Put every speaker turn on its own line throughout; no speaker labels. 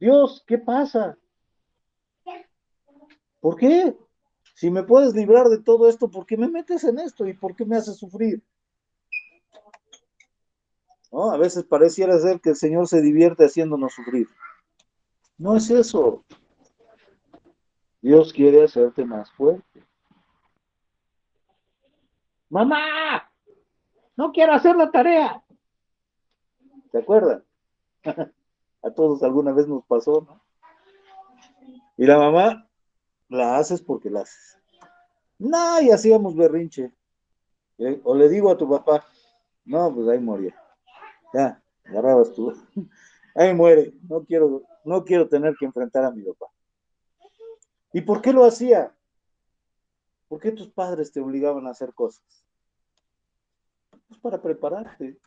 Dios, ¿qué pasa? ¿Por qué? Si me puedes librar de todo esto, ¿por qué me metes en esto y por qué me haces sufrir? ¿No? A veces pareciera ser que el Señor se divierte haciéndonos sufrir. No es eso. Dios quiere hacerte más fuerte. Mamá, no quiero hacer la tarea. ¿Te acuerdas? A todos alguna vez nos pasó, ¿no? Y la mamá la haces porque la haces. No, y hacíamos berrinche. O le digo a tu papá, no, pues ahí moría. Ya, agarrabas tú. Ahí muere. No quiero tener que enfrentar a mi papá. ¿Y por qué lo hacía? ¿Por qué tus padres te obligaban a hacer cosas? Pues para prepararte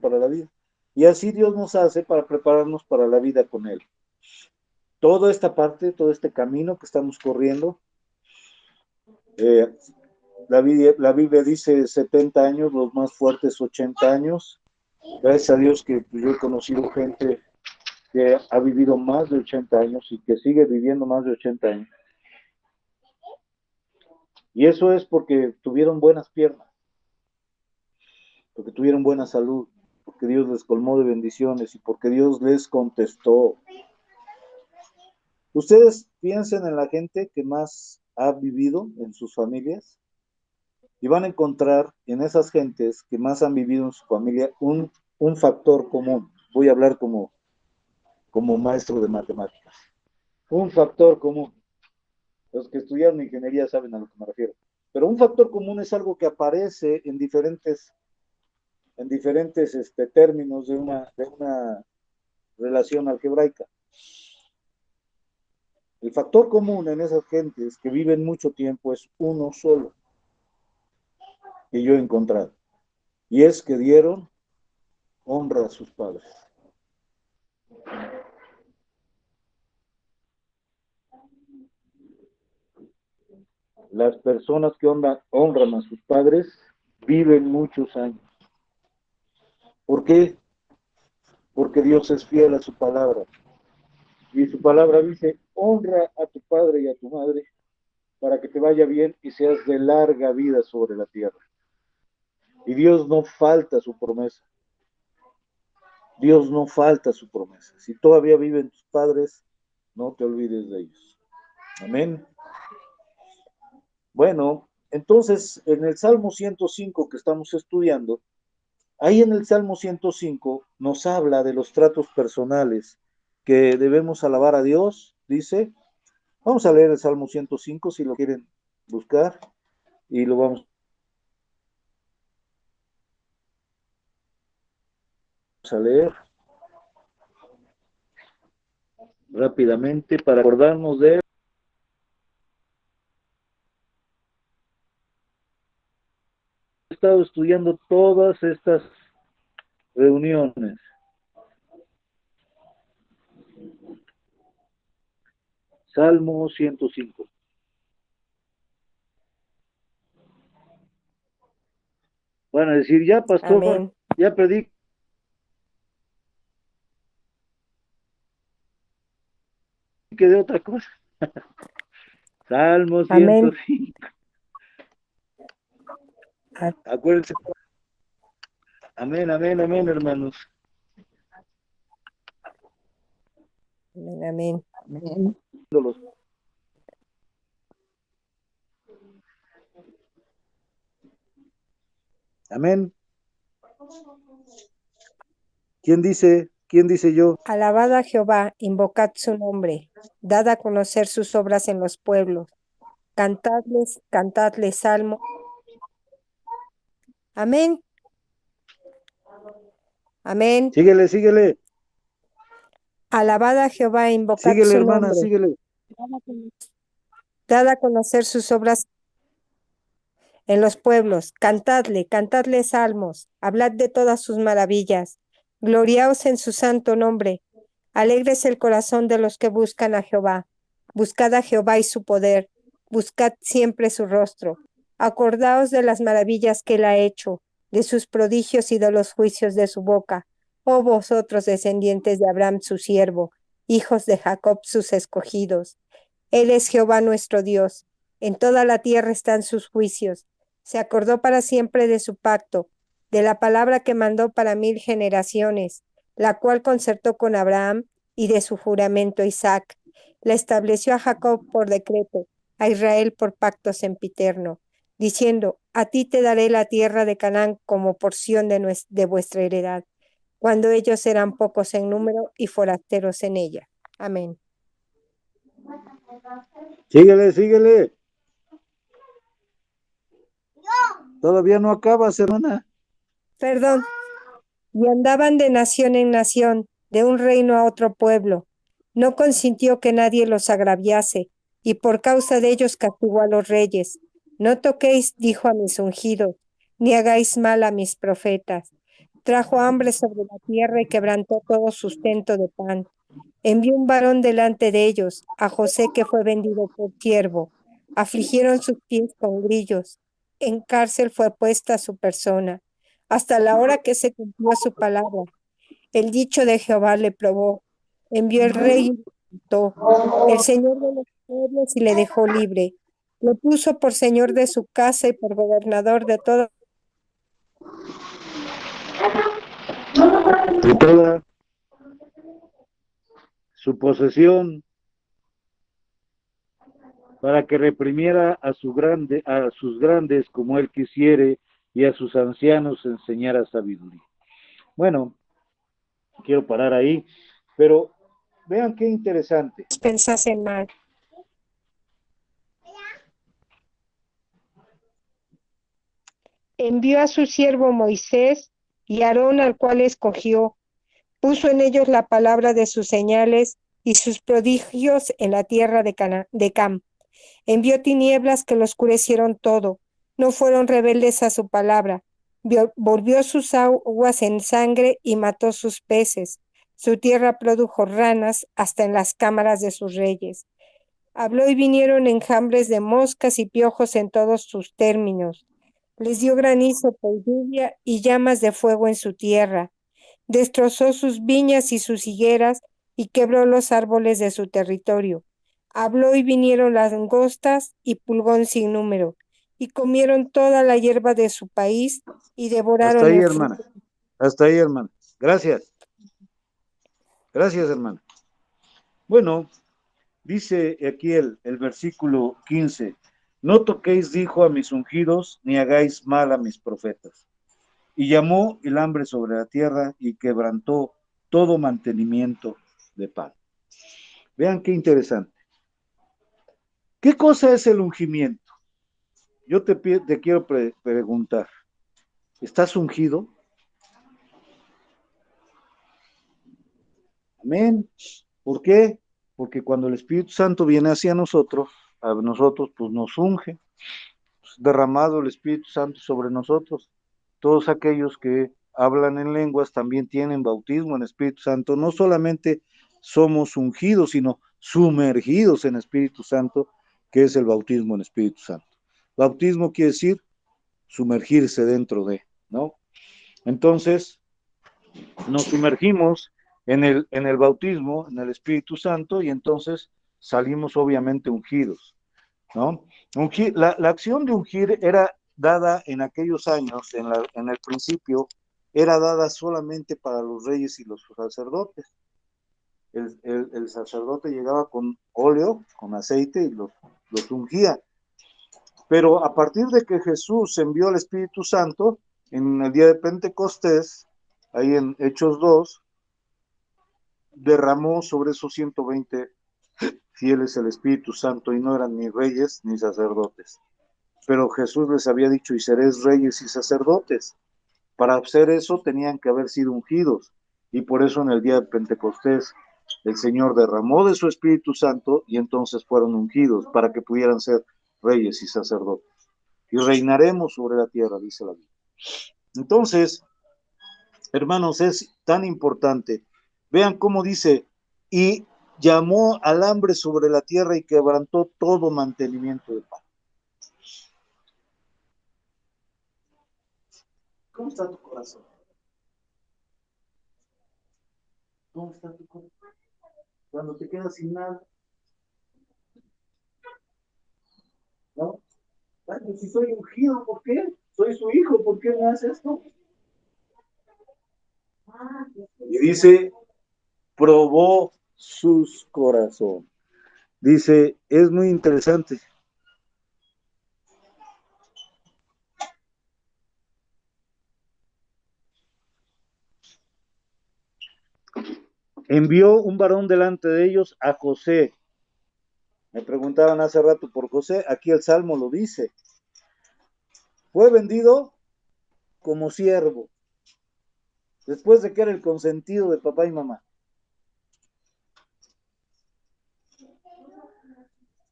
para la vida. Y así Dios nos hace para prepararnos para la vida con Él. Toda esta parte, todo este camino que estamos corriendo, eh, la Biblia dice 70 años, los más fuertes 80 años. Gracias a Dios que yo he conocido gente que ha vivido más de 80 años y que sigue viviendo más de 80 años. Y eso es porque tuvieron buenas piernas, porque tuvieron buena salud, porque Dios les colmó de bendiciones y porque Dios les contestó. Ustedes piensen en la gente que más ha vivido en sus familias y van a encontrar en esas gentes que más han vivido en su familia un factor común. Voy a hablar como maestro de matemáticas. Un factor común. Los que estudiaron ingeniería saben a lo que me refiero. Pero un factor común es algo que aparece en diferentes términos de una relación algebraica. El factor común en esas gentes que viven mucho tiempo es uno solo que yo he encontrado. Y es que dieron honra a sus padres. Las personas que honran a sus padres viven muchos años. ¿Por qué? Porque Dios es fiel a su palabra. Y su palabra dice, honra a tu padre y a tu madre para que te vaya bien y seas de larga vida sobre la tierra. Y Dios no falta su promesa. Dios no falta su promesa. Si todavía viven tus padres, no te olvides de ellos. Amén. Bueno, entonces en el Salmo 105 que estamos estudiando, ahí en el Salmo 105 nos habla de los tratos personales que debemos alabar a Dios, dice. Vamos a leer el Salmo 105 si lo quieren buscar y lo vamos a leer rápidamente para acordarnos de él. He estado estudiando todas estas reuniones. Salmo 105. Van a decir, ya pastor,
Amén.
ya prediqué de otra cosa. Salmo
Amén.
105.
A-
Acuérdense. Amén, amén, amén, hermanos.
Amén. Amén.
Amén. Los- Amén. ¿Quién dice yo?
Alabad a Jehová, invocad su nombre, dad a conocer sus obras en los pueblos, cantadles salmo. Amén. Amén.
Síguele, síguele,
Alabad a Jehová, invocad
síguele,
su
hermana,
nombre,
síguele.
dad a conocer sus obras en los pueblos, cantadle salmos, hablad de todas sus maravillas, gloriaos en su santo nombre, alegres el corazón de los que buscan a Jehová, buscad a Jehová y su poder, buscad siempre su rostro, acordaos de las maravillas que él ha hecho, de sus prodigios y de los juicios de su boca, oh vosotros descendientes de Abraham su siervo, hijos de Jacob sus escogidos. Él es Jehová nuestro Dios, en toda la tierra están sus juicios. Se acordó para siempre de su pacto, de la palabra que mandó para 1000 generaciones, la cual concertó con Abraham y de su juramento Isaac. La estableció a Jacob por decreto, a Israel por pacto sempiterno, diciendo, a ti te daré la tierra de Canaán como porción de vuestra heredad, cuando ellos eran pocos en número y forasteros en ella. Amén.
Síguele, síguele. Todavía no acabas, hermana.
Perdón. Y andaban de nación en nación, de un reino a otro pueblo. No consintió que nadie los agraviase, y por causa de ellos castigó a los reyes. No toquéis, dijo a mis ungidos, ni hagáis mal a mis profetas. Trajo hambre sobre la tierra y quebrantó todo sustento de pan. Envió un varón delante de ellos, a José que fue vendido por siervo. Afligieron sus pies con grillos. En cárcel fue puesta su persona, hasta la hora que se cumplió su palabra. El dicho de Jehová le probó. Envió el rey y le quitó. El señor de los pueblos y le dejó libre. Lo puso por señor de su casa y por gobernador de toda
su posesión, para que reprimiera a sus grandes como él quisiere, y a sus ancianos enseñara sabiduría. Bueno, quiero parar ahí, pero vean qué interesante.
pensasen mal. Envió a su siervo Moisés y Aarón, al cual escogió. Puso en ellos la palabra de sus señales y sus prodigios en la tierra de Cam. Envió tinieblas que lo oscurecieron todo. No fueron rebeldes a su palabra. Volvió sus aguas en sangre y mató sus peces. Su tierra produjo ranas hasta en las cámaras de sus reyes. Habló y vinieron enjambres de moscas y piojos en todos sus términos. Les dio granizo por lluvia y llamas de fuego en su tierra. Destrozó sus viñas y sus higueras y quebró los árboles de su territorio. Habló y vinieron langostas y pulgón sin número, y comieron toda la hierba de su país y
Hasta
devoraron
ahí,
el
hermana.
fruto.
Hasta ahí, hermana. Gracias. Gracias, hermana. Bueno, dice aquí el versículo 15, no toquéis, dijo, a mis ungidos, ni hagáis mal a mis profetas. Y llamó el hambre sobre la tierra y quebrantó todo mantenimiento de pan. Vean qué interesante. ¿Qué cosa es el ungimiento? Yo te quiero preguntar, ¿estás ungido? Amén. ¿Por qué? Porque cuando el Espíritu Santo viene hacia nosotros, a nosotros pues nos unge, pues, derramado el Espíritu Santo sobre nosotros. Todos aquellos que hablan en lenguas también tienen bautismo en Espíritu Santo. No solamente somos ungidos, sino sumergidos en Espíritu Santo, que es el bautismo en Espíritu Santo. Bautismo quiere decir sumergirse dentro de, ¿no? Entonces, nos sumergimos en el bautismo, en el Espíritu Santo, y entonces salimos obviamente ungidos, ¿no? La acción de ungir era dada en aquellos años, en el principio, era dada solamente para los reyes y los sacerdotes. El sacerdote llegaba con óleo, con aceite, y los ungía. Pero a partir de que Jesús envió al Espíritu Santo, en el día de Pentecostés, ahí en Hechos 2, derramó sobre esos 120 fieles el Espíritu Santo, y no eran ni reyes ni sacerdotes. Pero Jesús les había dicho, y seréis reyes y sacerdotes. Para hacer eso tenían que haber sido ungidos, y por eso en el día de Pentecostés el Señor derramó de su Espíritu Santo, y entonces fueron ungidos para que pudieran ser reyes y sacerdotes. Y reinaremos sobre la tierra, dice la Biblia. Entonces, hermanos, es tan importante. Vean cómo dice, y llamó al hambre sobre la tierra y quebrantó todo mantenimiento de pan. ¿Cómo está tu corazón? ¿Cómo está tu cuerpo? Cuando te quedas sin nada, ¿no? Ay, pues si soy ungido, ¿por qué? Soy su hijo, ¿por qué me hace esto? Y dice, probó sus corazones. Dice, es muy interesante. Envió un varón delante de ellos a José. Me preguntaban hace rato por José, aquí el Salmo lo dice. Fue vendido como siervo, después de que era el consentido de papá y mamá,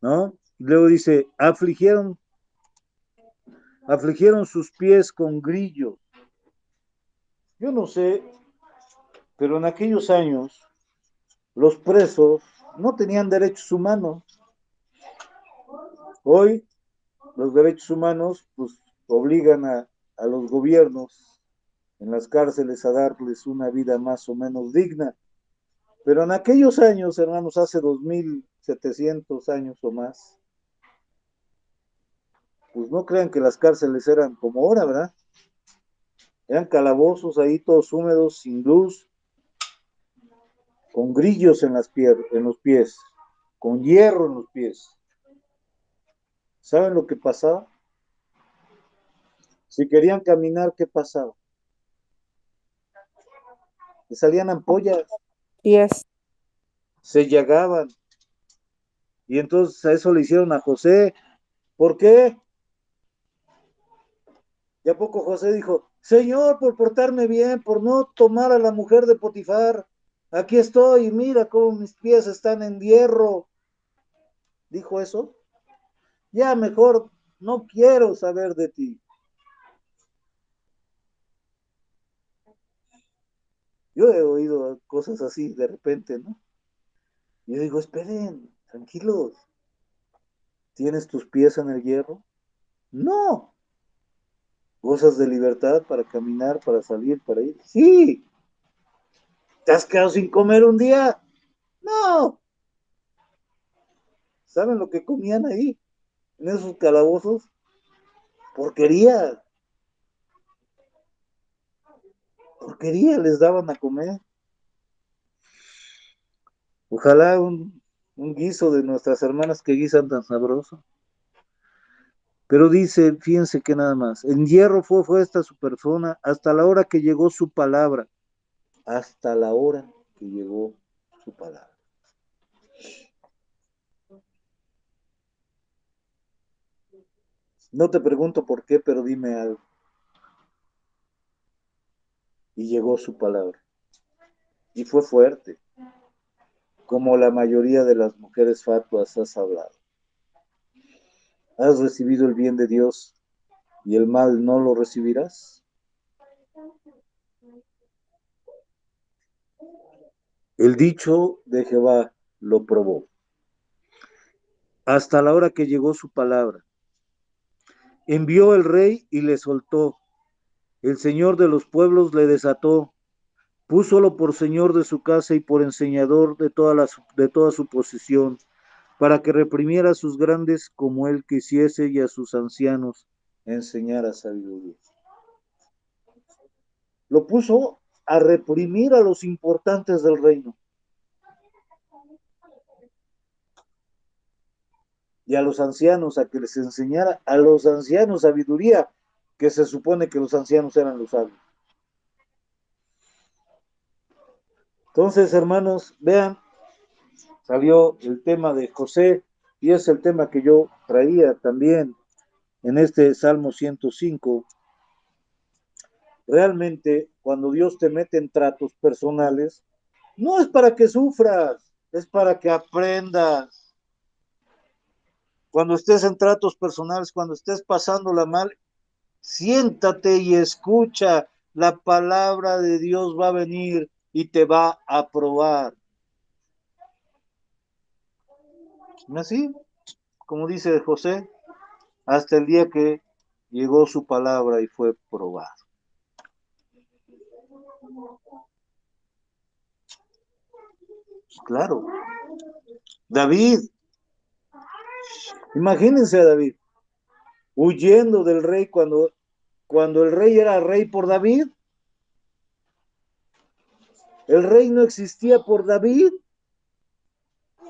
¿no? Y luego dice, afligieron sus pies con grillo. Yo no sé, pero en aquellos años los presos no tenían derechos humanos. Hoy los derechos humanos pues obligan a los gobiernos en las cárceles a darles una vida más o menos digna. Pero en aquellos años, hermanos, hace 2700 años o más, pues no crean que las cárceles eran como ahora, ¿verdad? Eran calabozos ahí todos húmedos, sin luz, con grillos en los pies, con hierro en los pies. ¿Saben lo que pasaba? Si querían caminar, ¿qué pasaba? Le salían ampollas,
Yes.
se llagaban. Y entonces a eso le hicieron a José. ¿Por qué? Y a poco José dijo, Señor, por portarme bien, por no tomar a la mujer de Potifar, aquí estoy y mira cómo mis pies están en hierro. ¿Dijo eso? Ya mejor no quiero saber de ti. Yo he oído cosas así de repente, ¿no? Y yo digo, esperen, tranquilos, ¿tienes tus pies en el hierro? No. ¿Gozas de libertad para caminar, para salir, para ir? Sí. ¿Te has quedado sin comer un día? No. ¿Saben lo que comían ahí? En esos calabozos. Porquería. Porquería les daban a comer. Ojalá un guiso de nuestras hermanas que guisan tan sabroso. Pero dice, fíjense que nada más, en hierro fue esta su persona hasta la hora que llegó su palabra. Hasta la hora que llegó su palabra. No te pregunto por qué, pero dime algo. Y llegó su palabra. Y fue fuerte, como la mayoría de las mujeres fatuas has hablado. Has recibido el bien de Dios y el mal no lo recibirás. El dicho de Jehová lo probó. Hasta la hora que llegó su palabra. Envió el rey y le soltó. El señor de los pueblos le desató. Púsolo por señor de su casa y por enseñador de toda su posesión, para que reprimiera a sus grandes como él quisiese y a sus ancianos enseñara sabiduría. Lo puso a reprimir a los importantes del reino y a los ancianos a que les enseñara a los ancianos sabiduría, que se supone que los ancianos eran los sabios. Entonces, hermanos, vean, salió el tema de José y es el tema que yo traía también en este Salmo 105. Realmente, cuando Dios te mete en tratos personales, no es para que sufras, es para que aprendas. Cuando estés en tratos personales, cuando estés pasándola mal, siéntate y escucha. La palabra de Dios va a venir y te va a probar. Así, como dice José, hasta el día que llegó su palabra y fue probado. Claro, David, imagínense a David, huyendo del rey cuando el rey era rey por David. El rey no existía por David,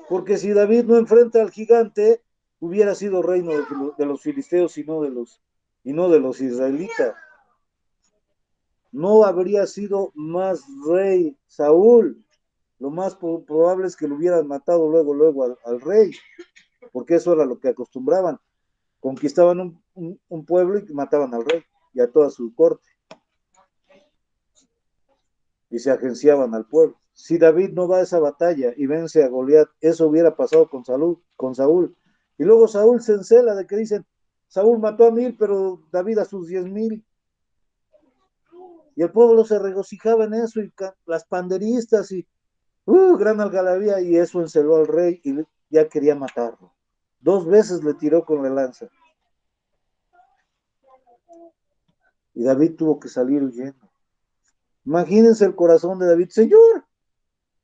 porque si David no enfrenta al gigante, hubiera sido reino de los filisteos y no de los israelitas. No habría sido más rey Saúl. Lo más probable es que lo hubieran matado luego al rey, porque eso era lo que acostumbraban. Conquistaban un pueblo y mataban al rey y a toda su corte. Y se agenciaban al pueblo. Si David no va a esa batalla y vence a Goliat, eso hubiera pasado con Saúl. Y luego Saúl se encela de que dicen, Saúl mató a 1000, pero David a sus 10,000. Y el pueblo se regocijaba en eso, y las panderistas, y gran algarabía, y eso enceló al rey, y ya quería matarlo. 2 veces le tiró con la lanza. Y David tuvo que salir huyendo. Imagínense el corazón de David, Señor,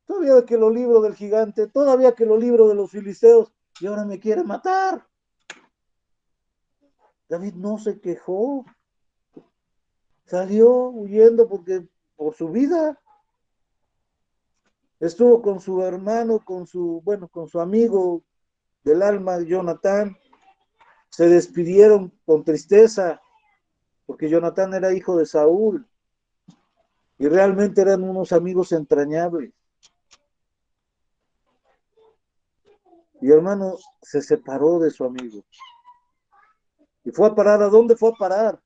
todavía que lo libro del gigante, todavía que lo libro de los filisteos, y ahora me quiere matar. David no se quejó, salió huyendo por su vida. Estuvo con su hermano, con su amigo del alma, Jonatán. Se despidieron con tristeza, porque Jonatán era hijo de Saúl, y realmente eran unos amigos entrañables. Y hermano se separó de su amigo. ¿Y fue a parar? ¿A dónde fue a parar?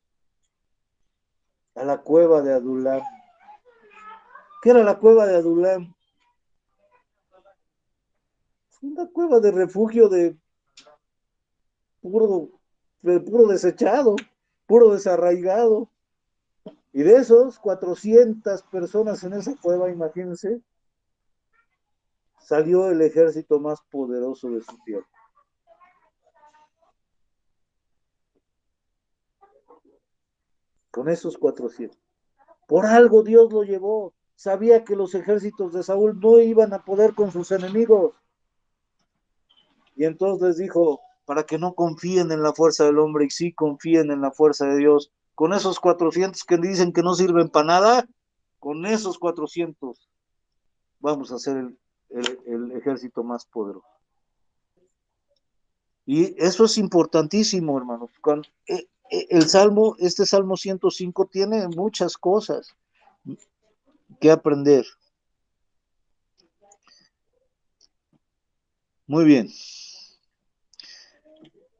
A la cueva de Adulam. ¿Qué era la cueva de Adulam? Una cueva de refugio de puro desechado, puro desarraigado. Y de esos 400 personas en esa cueva, imagínense, salió el ejército más poderoso de su tierra. Con esos 400. Por algo Dios lo llevó. Sabía que los ejércitos de Saúl no iban a poder con sus enemigos. Y entonces les dijo, para que no confíen en la fuerza del hombre y sí confíen en la fuerza de Dios. Con esos 400 que dicen que no sirven para nada, con esos 400 vamos a hacer el ejército más poderoso. Y eso es importantísimo, hermanos. Este Salmo 105 tiene muchas cosas que aprender. Muy bien.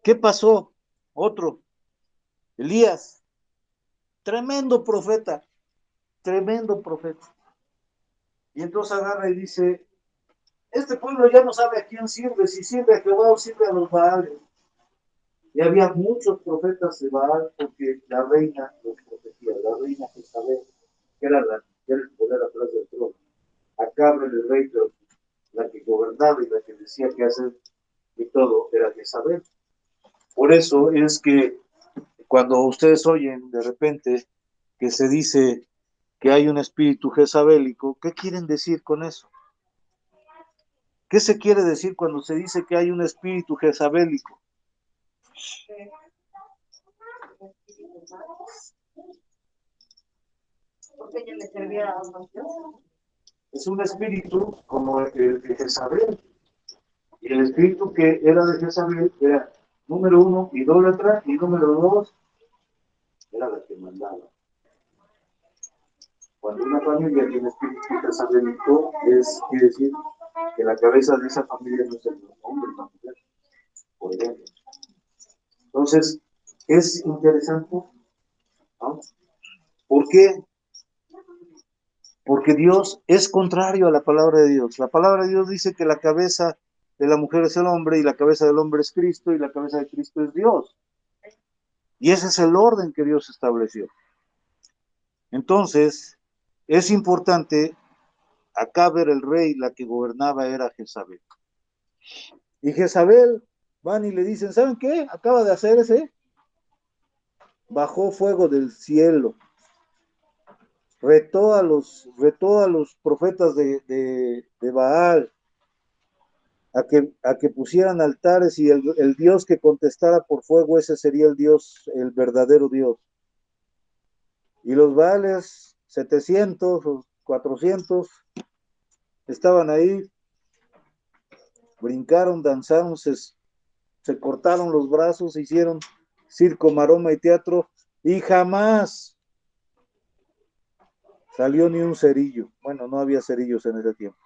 ¿Qué pasó? Otro, Elías, tremendo profeta, tremendo profeta. Y entonces agarra y dice, este pueblo ya no sabe a quién sirve, si sirve a Jehová o sirve a los Baales. Y había muchos profetas de Baal porque la reina los protegía, la reina Jezabel, que era el poder atrás del trono. Acabe el rey, pero la que gobernaba y la que decía qué hacer y todo era Jezabel. Por eso es que cuando ustedes oyen de repente que se dice que hay un espíritu jezabélico, ¿qué quieren decir con eso? ¿Qué se quiere decir cuando se dice que hay un espíritu jezabélico? Es un espíritu como el de Jezabel. Y el espíritu que era de Jezabel era, número 1, idólatra, y número 2, era la que mandaba. Cuando una familia tiene espíritu jezabélico, quiere decir que la cabeza de esa familia no es el hombre, la mujer, por ejemplo. Entonces, es interesante, ¿no? ¿Por qué? Porque Dios es contrario a la palabra de Dios. La palabra de Dios dice que la cabeza de la mujer es el hombre, y la cabeza del hombre es Cristo, y la cabeza de Cristo es Dios. Y ese es el orden que Dios estableció. Entonces, es importante, acá ver el rey, la que gobernaba era Jezabel. Y Jezabel van y le dicen, ¿saben qué? Acaba de hacerse. Bajó fuego del cielo. Retó a los profetas de Baal. a que pusieran altares y el Dios que contestara por fuego, ese sería el Dios, el verdadero Dios. Y los Baales, 700 o 400, estaban ahí, brincaron, danzaron, se cortaron los brazos, hicieron circo, maroma y teatro, y jamás salió ni un cerillo. Bueno, no había cerillos en ese tiempo.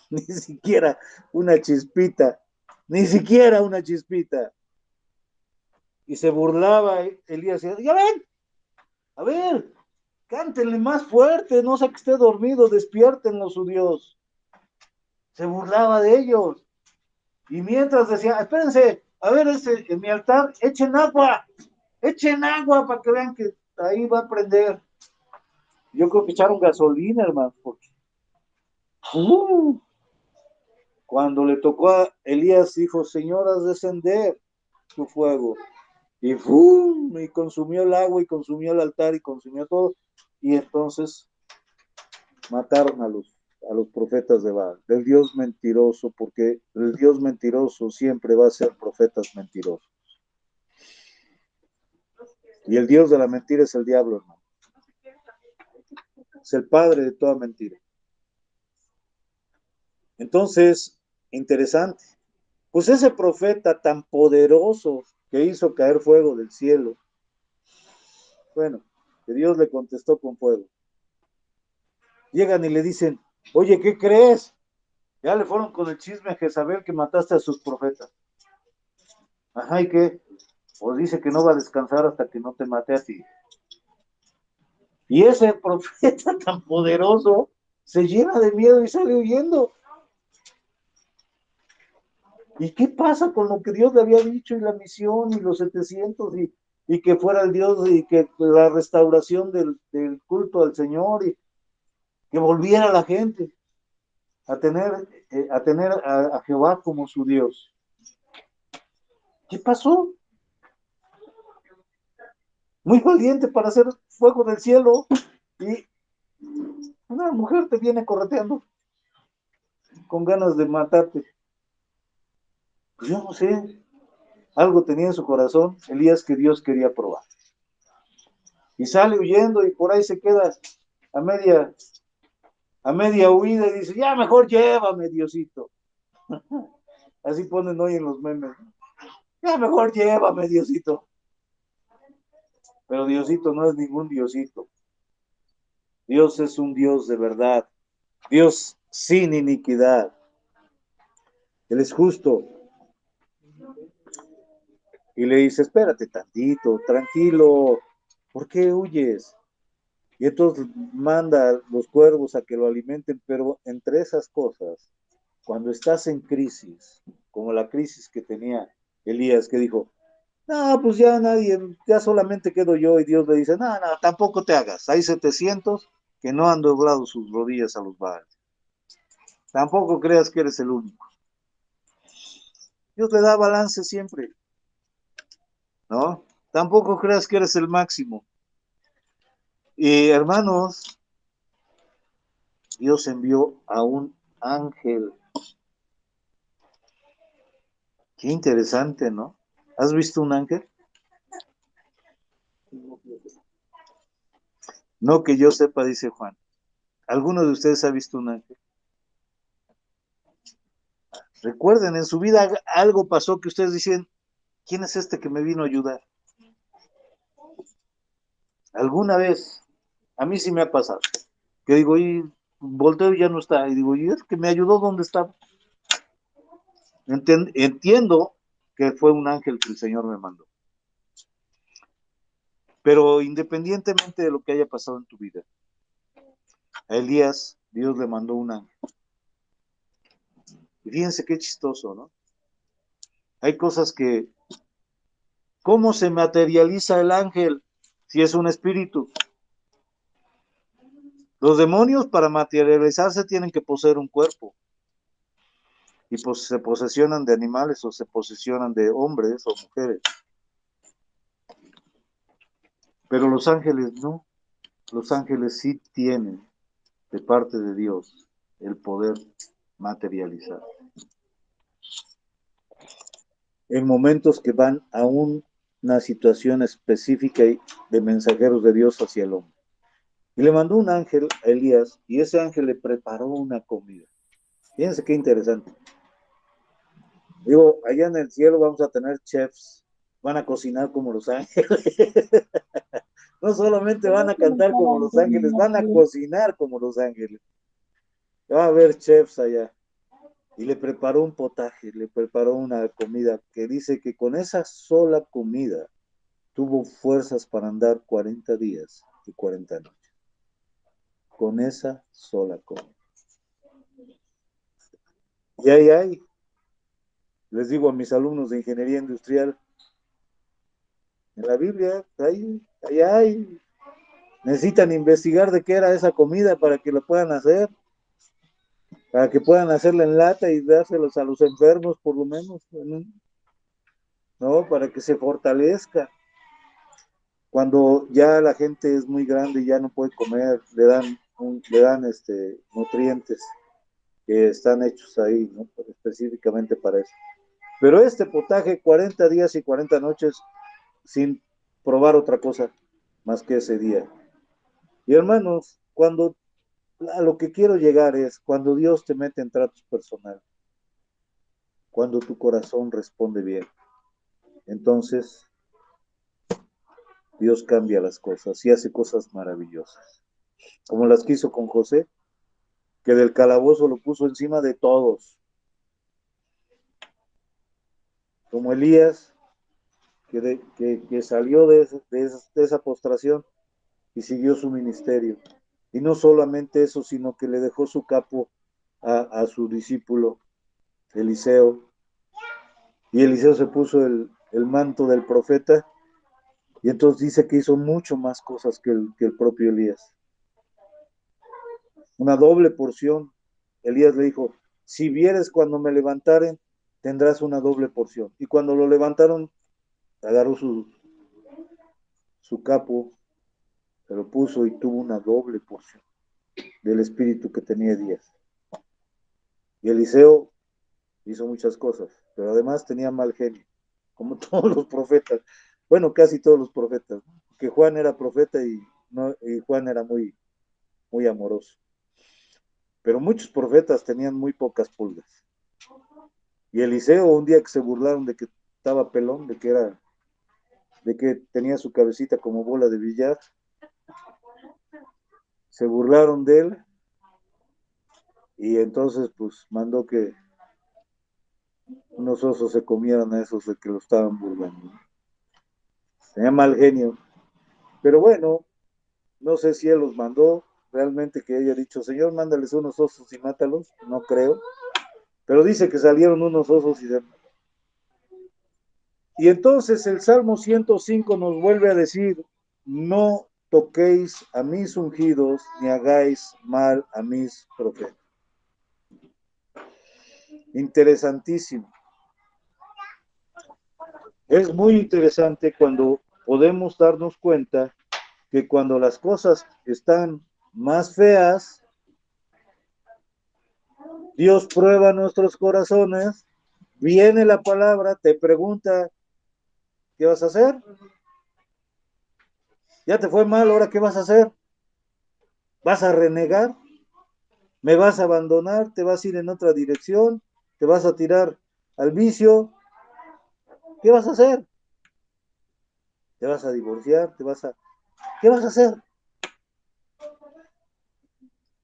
Ni siquiera una chispita, ni siquiera una chispita. Y se burlaba Elías, ya ven, a ver, cántenle más fuerte, no sé que esté dormido, despiértenlo su Dios. Se burlaba de ellos. Y mientras decía, espérense, a ver, en mi altar, echen agua para que vean que ahí va a prender. Yo creo que echaron gasolina, hermano, porque cuando le tocó a Elías, dijo, Señor, haz descender tu fuego. Y ¡fum! Y consumió el agua, y consumió el altar, y consumió todo. Y entonces mataron a los profetas de Baal, del Dios mentiroso, porque el Dios mentiroso siempre va a ser profetas mentirosos. Y el Dios de la mentira es el diablo, hermano. Es el padre de toda mentira. Entonces, interesante. Pues ese profeta tan poderoso que hizo caer fuego del cielo, bueno, que Dios le contestó con fuego. Llegan y le dicen, oye, ¿qué crees? Ya le fueron con el chisme a Jezabel que mataste a sus profetas. Ajá, ¿y qué? Pues dice que no va a descansar hasta que no te mate a ti. Y ese profeta tan poderoso se llena de miedo y sale huyendo. ¿Y qué pasa con lo que Dios le había dicho y la misión y los 700 y que fuera el Dios y que la restauración del culto al Señor y que volviera la gente a tener a Jehová como su Dios? ¿Qué pasó? Muy valiente para hacer fuego del cielo y una mujer te viene correteando con ganas de matarte. Pues yo no sé, algo tenía en su corazón Elías que Dios quería probar. Y sale huyendo y por ahí se queda a media, a media huida y dice, ya mejor llévame, Diosito. Así ponen hoy en los memes. Ya mejor llévame, Diosito. Pero Diosito no es ningún Diosito. Dios es un Dios de verdad. Dios sin iniquidad. Él es justo. Y le dice, espérate tantito, tranquilo, ¿por qué huyes? Y entonces manda a los cuervos a que lo alimenten, pero entre esas cosas, cuando estás en crisis, como la crisis que tenía Elías, que dijo, no, pues ya nadie, ya solamente quedo yo, y Dios le dice, no, no, tampoco te hagas, hay 700 que no han doblado sus rodillas a los Baales, tampoco creas que eres el único. Dios le da balance siempre, ¿no? Tampoco creas que eres el máximo. Y hermanos, Dios envió a un ángel. Qué interesante, ¿no? ¿Has visto un ángel? No que yo sepa, dice Juan. ¿Alguno de ustedes ha visto un ángel? Recuerden, en su vida algo pasó que ustedes dicen, ¿quién es este que me vino a ayudar? Alguna vez, a mí sí me ha pasado, que digo, y volteo y ya no está, y digo, ¿y es que me ayudó dónde estaba? Entiendo que fue un ángel que el Señor me mandó. Pero independientemente de lo que haya pasado en tu vida, a Elías Dios le mandó un ángel. Y fíjense qué chistoso, ¿no? Hay cosas que, ¿cómo se materializa el ángel si es un espíritu? Los demonios para materializarse tienen que poseer un cuerpo y pues se posesionan de animales o se posesionan de hombres o mujeres. Pero los ángeles no. Los ángeles sí tienen de parte de Dios el poder materializar. en momentos que van a una situación específica de mensajeros de Dios hacia el hombre. Y le mandó un ángel a Elías y ese ángel le preparó una comida. Fíjense qué interesante. Digo, allá en el cielo vamos a tener chefs, van a cocinar como los ángeles. No solamente van a cantar como los ángeles, van a cocinar como los ángeles. Va a haber chefs allá. Y le preparó un potaje, le preparó una comida que dice que con esa sola comida tuvo fuerzas para andar 40 días y 40 noches. Con esa sola comida. Y ahí hay, les digo a mis alumnos de ingeniería industrial, en la Biblia, ahí hay. Necesitan investigar de qué era esa comida para que la puedan hacer, para que puedan hacerla en lata y dárselos a los enfermos por lo menos, ¿no? Para que se fortalezca. Cuando ya la gente es muy grande y ya no puede comer, le dan nutrientes que están hechos ahí, ¿no? Específicamente para eso. Pero este potaje, 40 días y 40 noches sin probar otra cosa más que ese día. Y hermanos, cuando a lo que quiero llegar es cuando Dios te mete en tratos personales, cuando tu corazón responde bien, entonces Dios cambia las cosas y hace cosas maravillosas, como las que hizo con José, que del calabozo lo puso encima de todos, como Elías, que salió de esa postración y siguió su ministerio. Y no solamente eso, sino que le dejó su capo a su discípulo Eliseo, y Eliseo se puso el manto del profeta, y entonces dice que hizo mucho más cosas que el propio Elías. Una doble porción. Elías le dijo, si vieres cuando me levantaren, tendrás una doble porción. Y cuando lo levantaron, agarró su capo, se lo puso y tuvo una doble porción del espíritu que tenía Elías. Y Eliseo hizo muchas cosas, pero además tenía mal genio, como todos los profetas. Bueno, casi todos los profetas, ¿no? Que Juan era profeta y Juan era muy, muy amoroso. Pero muchos profetas tenían muy pocas pulgas. Y Eliseo, un día que se burlaron de que estaba pelón, de que tenía su cabecita como bola de billar, se burlaron de él y entonces pues mandó que unos osos se comieran a esos de que lo estaban burlando. Tenía mal genio. Pero bueno, no sé si él los mandó, realmente que haya dicho, Señor, mándales unos osos y mátalos, no creo. Pero dice que salieron unos osos y entonces el Salmo 105 nos vuelve a decir, no toquéis a mis ungidos, ni hagáis mal a mis profetas. Interesantísimo. Es muy interesante cuando podemos darnos cuenta que cuando las cosas están más feas, Dios prueba nuestros corazones, viene la palabra, te pregunta, ¿qué vas a hacer? Ya te fue mal, ahora ¿qué vas a hacer? ¿Vas a renegar? ¿Me vas a abandonar? ¿Te vas a ir en otra dirección? ¿Te vas a tirar al vicio? ¿Qué vas a hacer? ¿Te vas a divorciar? ¿Qué vas a hacer?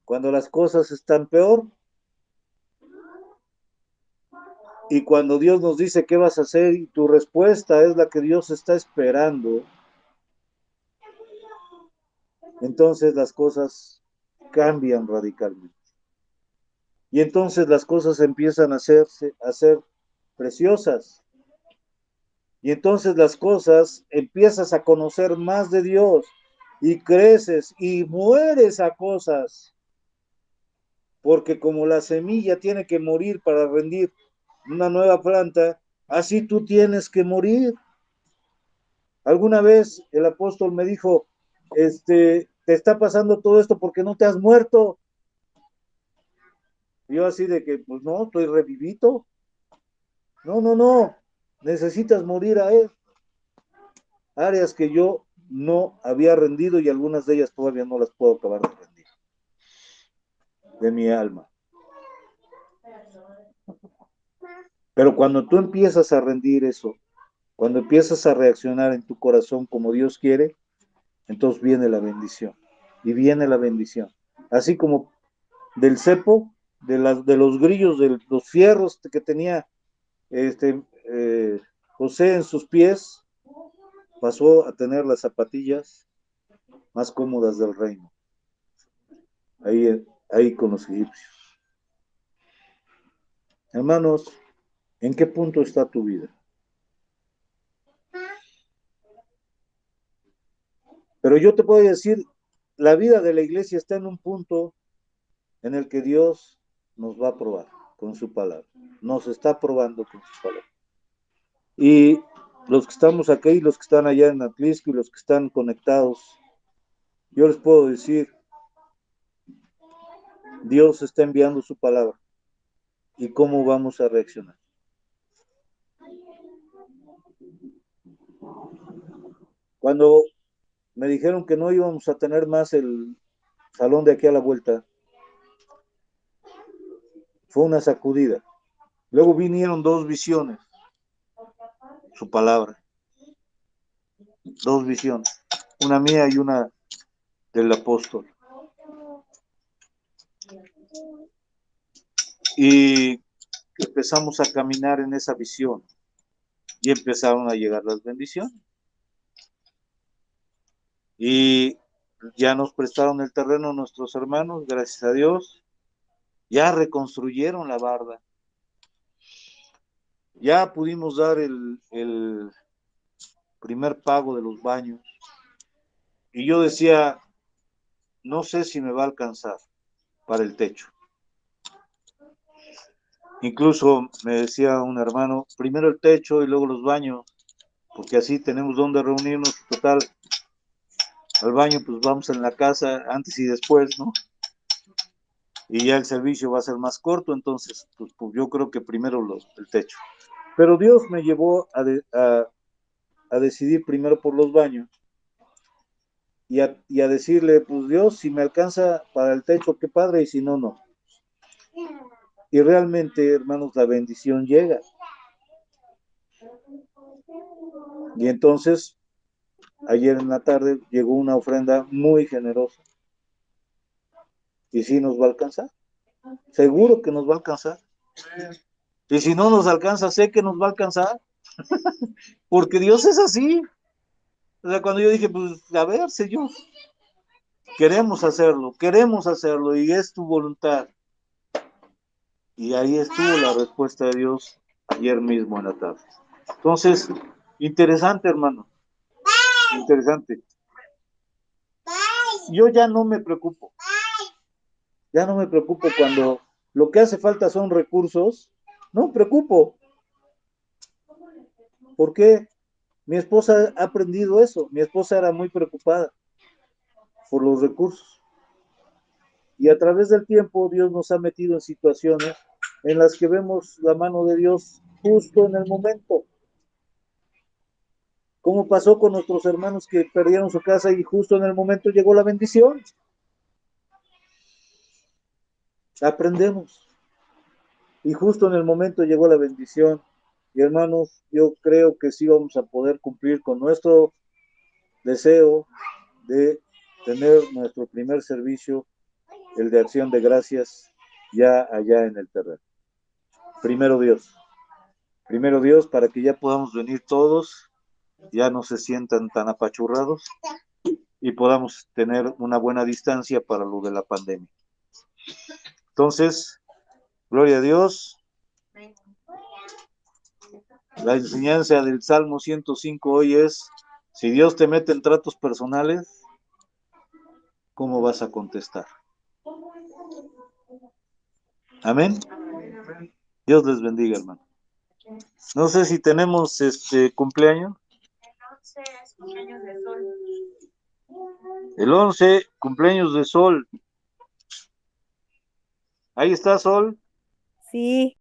Cuando las cosas están peor y cuando Dios nos dice qué vas a hacer y tu respuesta es la que Dios está esperando, entonces las cosas cambian radicalmente. Y entonces las cosas empiezan a ser preciosas. Y entonces las cosas empiezas a conocer más de Dios y creces y mueres a cosas. Porque como la semilla tiene que morir para rendir una nueva planta, así tú tienes que morir. Alguna vez el apóstol me dijo, te está pasando todo esto porque no te has muerto. Y yo así de que, pues no, estoy revivito. No, no, no. necesitas morir a él. Áreas que yo no había rendido y algunas de ellas todavía no las puedo acabar de rendir, de mi alma. Pero cuando tú empiezas a rendir eso, cuando empiezas a reaccionar en tu corazón como Dios quiere, entonces viene la bendición. Y viene la bendición. Así como del cepo, de los grillos, de los fierros que tenía José en sus pies, pasó a tener las zapatillas más cómodas del reino. Ahí con los egipcios. Hermanos, ¿en qué punto está tu vida? Pero yo te puedo decir, la vida de la iglesia está en un punto en el que Dios nos va a probar con su palabra. Nos está probando con su palabra. Y los que estamos aquí, los que están allá en Atlisco y los que están conectados, yo les puedo decir, Dios está enviando su palabra. ¿Y cómo vamos a reaccionar? Cuando me dijeron que no íbamos a tener más el salón de aquí a la vuelta, fue una sacudida. Luego vinieron dos visiones, su palabra, dos visiones, una mía y una del apóstol. Y empezamos a caminar en esa visión y empezaron a llegar las bendiciones. Y ya nos prestaron el terreno nuestros hermanos, gracias a Dios. Ya reconstruyeron la barda. Ya pudimos dar el primer pago de los baños. Y yo decía, no sé si me va a alcanzar para el techo. Incluso me decía un hermano, primero el techo y luego los baños, porque así tenemos donde reunirnos. Total, al baño pues vamos en la casa antes y después, ¿no? Y ya el servicio va a ser más corto, entonces pues yo creo que primero el techo. Pero Dios me llevó a decidir primero por los baños y a decirle, pues Dios, si me alcanza para el techo, qué padre, y si no, no. Y realmente, hermanos, la bendición llega. Y entonces, ayer en la tarde llegó una ofrenda muy generosa. Y sí nos va a alcanzar. Seguro que nos va a alcanzar. Y si no nos alcanza, sé que nos va a alcanzar. Porque Dios es así. O sea, cuando yo dije, pues, a ver, Señor, queremos hacerlo, y es tu voluntad. Y ahí estuvo la respuesta de Dios ayer mismo en la tarde. Entonces, interesante, hermano, interesante. Yo ya no me preocupo cuando lo que hace falta son recursos, no me preocupo. ¿Por qué? Mi esposa ha aprendido eso, mi esposa era muy preocupada por los recursos. Y a través del tiempo Dios nos ha metido en situaciones en las que vemos la mano de Dios justo en el momento. Como pasó con nuestros hermanos que perdieron su casa y justo en el momento llegó la bendición. Aprendemos. Y justo en el momento llegó la bendición. Y hermanos, yo creo que sí vamos a poder cumplir con nuestro deseo de tener nuestro primer servicio, el de acción de gracias, ya allá en el terreno. Primero Dios. Primero Dios, para que ya podamos venir todos, ya no se sientan tan apachurrados y podamos tener una buena distancia para lo de la pandemia. Entonces, gloria a Dios. La enseñanza del Salmo 105 hoy es, si Dios te mete en tratos personales, ¿cómo vas a contestar? Amén. Dios les bendiga, hermano. No sé si tenemos cumpleaños. El 11, cumpleaños de Sol. Ahí está Sol.
Sí.